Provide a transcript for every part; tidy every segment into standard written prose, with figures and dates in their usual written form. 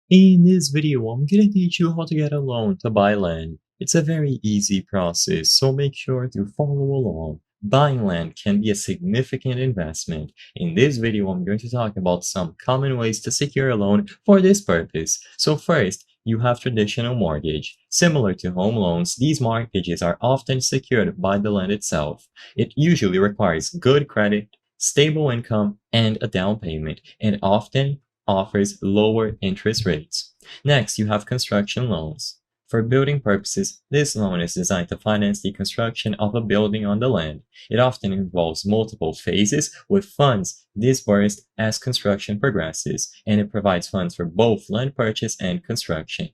In this video, I'm gonna teach you how to get a loan to buy land. It's a very easy process, so make sure to follow along. Buying land can be a significant investment. In this video, I'm going to talk about some common ways to secure a loan for this purpose. So first, you have traditional mortgage. Similar to home loans, these mortgages are often secured by the land itself. It usually requires good credit, stable income, and a down payment, and often offers lower interest rates. Next, you have construction loans. For building purposes, this loan is designed to finance the construction of a building on the land. It often involves multiple phases with funds disbursed as construction progresses, and it provides funds for both land purchase and construction.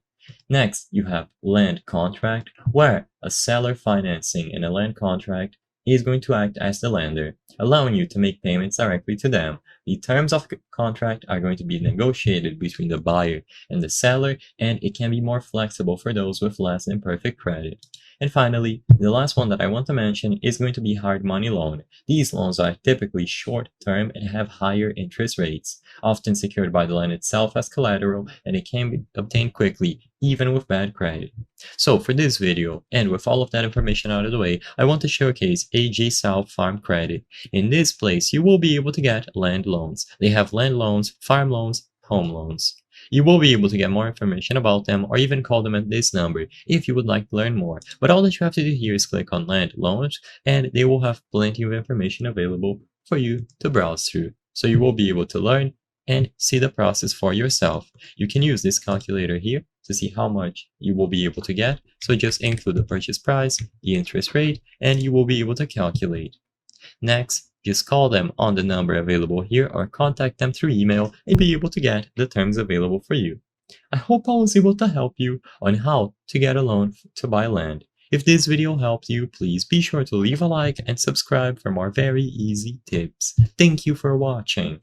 Next, you have land contract, where a seller financing in a land contract is going to act as the lender, allowing you to make payments directly to them. The terms of contract are going to be negotiated between the buyer and the seller, and it can be more flexible for those with less than perfect credit. And finally, the last one that I want to mention is going to be hard money loan. These loans are typically short term and have higher interest rates, often secured by the land itself as collateral, and it can be obtained quickly, even with bad credit. So for this video, and with all of that information out of the way, I want to showcase AG South Farm Credit. In this place, you will be able to get land loans. They have land loans, farm loans, home loans. You will be able to get more information about them or even call them at this number if you would like to learn more. But all that you have to do here is click on land loans and they will have plenty of information available for you to browse through. So you will be able to learn and see the process for yourself. You can use this calculator here to see how much you will be able to get. So just include the purchase price, the interest rate, and you will be able to calculate. Next, just call them on the number available here or contact them through email and be able to get the terms available for you. I hope I was able to help you on how to get a loan to buy land. If this video helped you, please be sure to leave a like and subscribe for more very easy tips. Thank you for watching.